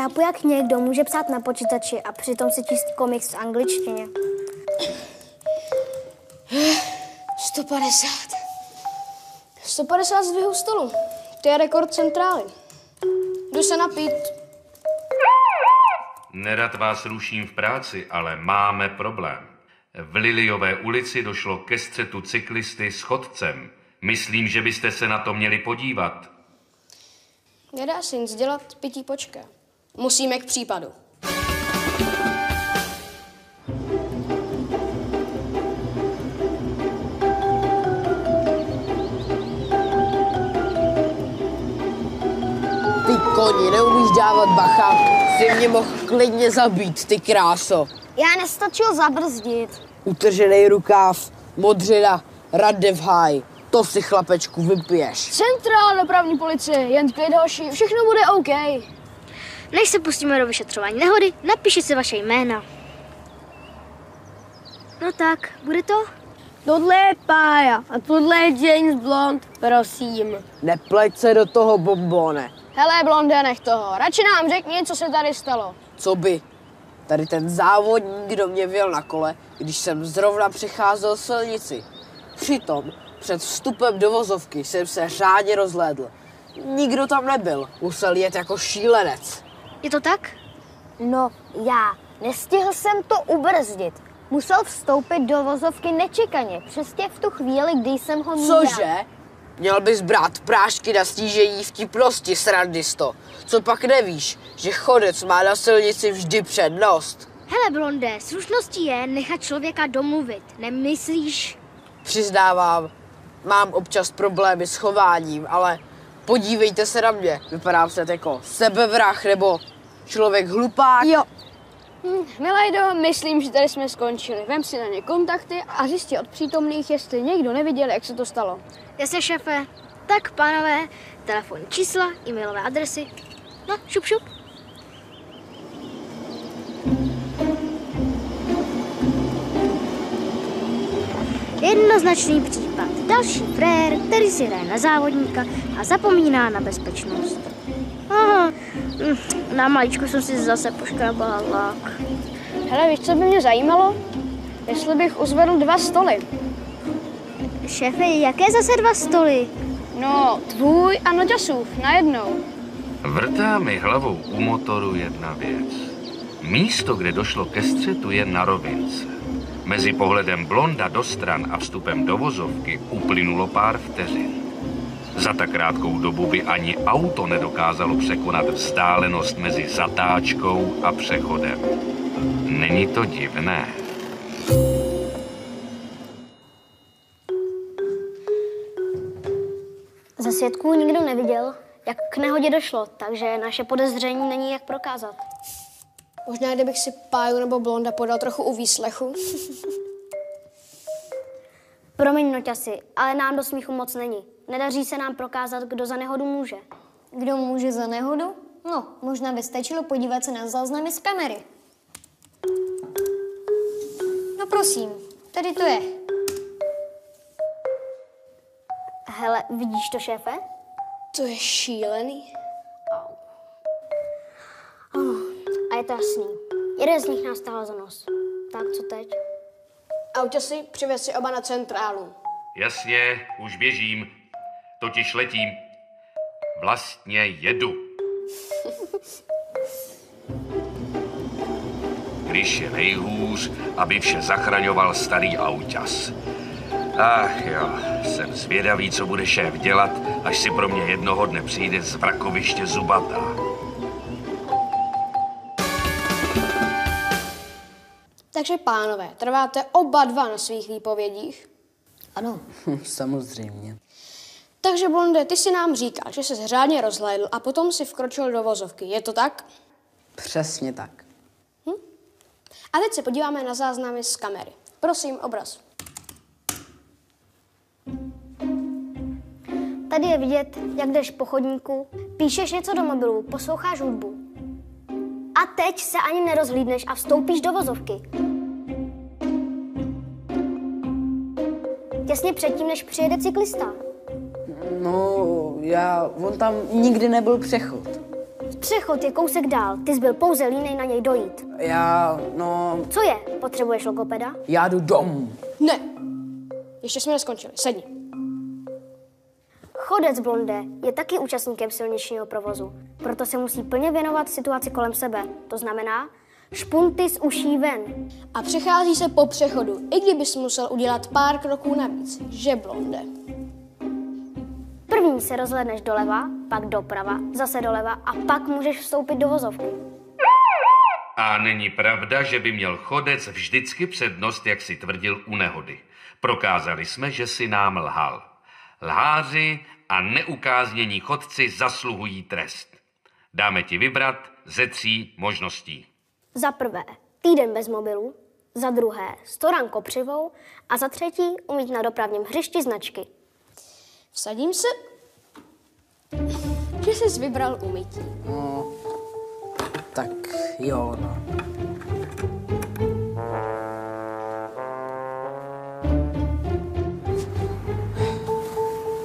Nechápu, jak někdo může psát na počítači a přitom si číst komiks v angličtině. 150. 150 zdvihů stolu. To je rekord centrály. Jdu se napít. Nerad vás ruším v práci, ale máme problém. V Liliové ulici došlo ke střetu cyklisty s chodcem. Myslím, že byste se na to měli podívat. Nedá se nic dělat, pití počká. Musíme k případu. Ty koni, neumíš dávat bacha, si mě mohl klidně zabít, ty kráso. Já nestačil zabrzdit. Utržený rukáv, modřina, Radev High, to si chlapečku vypiješ. Centrál dopravní policie, jen klid hoši, všechno bude OK. Než se pustíme do vyšetřování nehody, napiši si vaše jména. No tak, bude to? Tohle je Pája a tohle je James Blond, prosím. Nepleť se do toho, bombone. Hele, Blonde, nech toho. Radši nám řekni, co se tady stalo. Co by? Tady ten závodník do mě vjel na kole, když jsem zrovna přecházel silnici. Přitom před vstupem do vozovky jsem se řádně rozhlédl. Nikdo tam nebyl, musel jet jako šílenec. Je to tak? No, já. Nestihl jsem to ubrzdit. Musel vstoupit do vozovky nečekaně, přesně v tu chvíli, kdy jsem ho měl. Cože? Měl bys brát prášky na snížení vtipnosti, srandisto. Co pak nevíš, že chodec má na silnici vždy přednost? Hele, Blonde, slušností je nechat člověka domluvit, nemyslíš? Přiznávám, mám občas problémy s chováním, ale podívejte se na mě. Vypadám se jako sebevrah nebo člověk hlupák. Jo. Milajdo, myslím, že tady jsme skončili. Vem si na ně kontakty a zjistí od přítomných, jestli někdo neviděl, jak se to stalo. Jasně, šéfe. Tak, pánové, telefonní čísla, e-mailové adresy. No, šup, šup. Jednoznačný případ. Další frér, který si hraje na závodníka a zapomíná na bezpečnost. Aha, na maličku jsem si zase poškrabala lák. Hele, víš, co by mě zajímalo? Jestli bych uzvedl 2 stoly. Šéfe, jaké zase 2 stoly? No, tvůj a Noťasův, najednou. Vrtá mi hlavou u motoru jedna věc. Místo, kde došlo ke střetu, je na rovince. Mezi pohledem Blonda do stran a vstupem do vozovky uplynulo pár vteřin. Za tak krátkou dobu by ani auto nedokázalo překonat vzdálenost mezi zatáčkou a přechodem. Není to divné? Ze svědků nikdo neviděl, jak k nehodě došlo, takže naše podezření není jak prokázat. Možná, kdybych si Páju nebo Blonda podal trochu u výslechu. Promiň, Noťasi, ale nám do smíchu moc není. Nedaří se nám prokázat, kdo za nehodu může. Kdo může za nehodu? No, možná by stačilo podívat se na záznamy z kamery. No prosím, tady to je. Hele, vidíš to, šéfe? To je šílený. A je to jasný. Jeden z nich nás tahal za nos. Tak co teď? Auťasi, přivez si oba na centrálu. Jasně, už běžím. Totiž letím. Vlastně jedu. Když je nejhůř, aby vše zachraňoval starý auťas. Ach jo, jsem zvědavý, co bude šéf dělat, až si pro mě jednoho dne přijde z vrakoviště zubatá. Takže pánové, trváte oba dva na svých výpovědích? Ano, samozřejmě. Takže Blonde, ty si nám říkal, že se řádně rozhlédl a potom si vkročil do vozovky. Je to tak? Přesně tak. A teď se podíváme na záznamy z kamery. Prosím, obraz. Tady je vidět, jak jdeš po chodníku, píšeš něco do mobilu, posloucháš hudbu. A teď se ani nerozhlídneš a vstoupíš do vozovky. Těsně předtím, než přijede cyklista. No, on tam nikdy nebyl přechod. V Přechod je kousek dál, ty jsi byl pouze línej na něj dojít. Co je? Potřebuješ logopeda? Já jdu domů. Ne. Ještě jsme neskončili. Sedni. Chodec Blonde je taky účastníkem silničního provozu, proto se musí plně věnovat situaci kolem sebe. To znamená, špunty z uší ven. A přechází se po přechodu, i kdybys musel udělat pár kroků navíc. Že, Blonde? První se rozhlédneš doleva, pak doprava, zase doleva a pak můžeš vstoupit do vozovky. A není pravda, že by měl chodec vždycky přednost, jak si tvrdil u nehody. Prokázali jsme, že si nám lhal. Lháři a neukáznění chodci zasluhují trest. Dáme ti vybrat ze 3 možností. Za prvé, týden bez mobilu, za druhé, 100 ran kopřivou a za třetí, umít na dopravním hřišti značky. Vsadím se, že jsi vybral umytí. No, tak jo, no.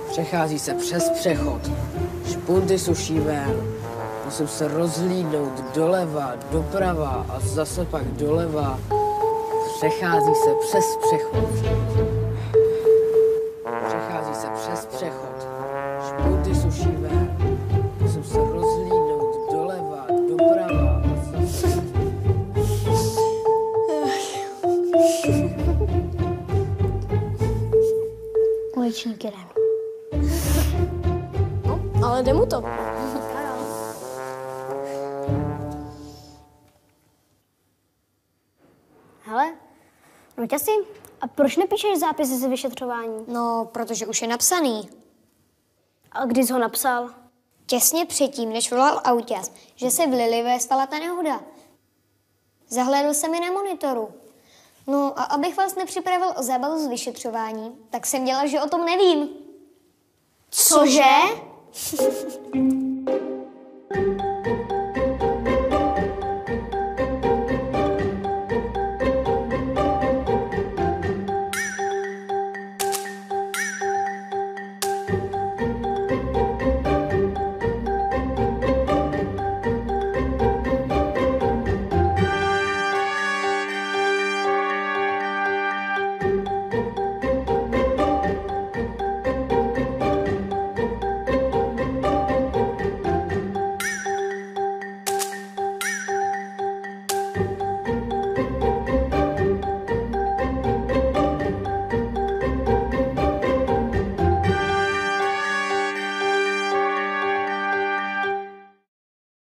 Přechází se přes přechod. Špunty suší ven. Musím se rozhlídnout doleva, doprava a zase pak doleva. Přechází se přes přechod. Přechází se přes přechod. Špunty suší ven. Musím se rozhlídnout doleva, doprava a zase... Uliční Kiren. No, ale jde mu to. Hele, Noťasi, a proč nepíšeš zápisy ze vyšetřování? No, protože už je napsaný. A kdy jsi ho napsal? Těsně předtím, než volal auťas, že se v Lilivé stala ta nehoda. Zahlédl jsem mi na monitoru. No a abych vás nepřipravil o zábavu z vyšetřování, tak jsem dělal, že o tom nevím. Cože?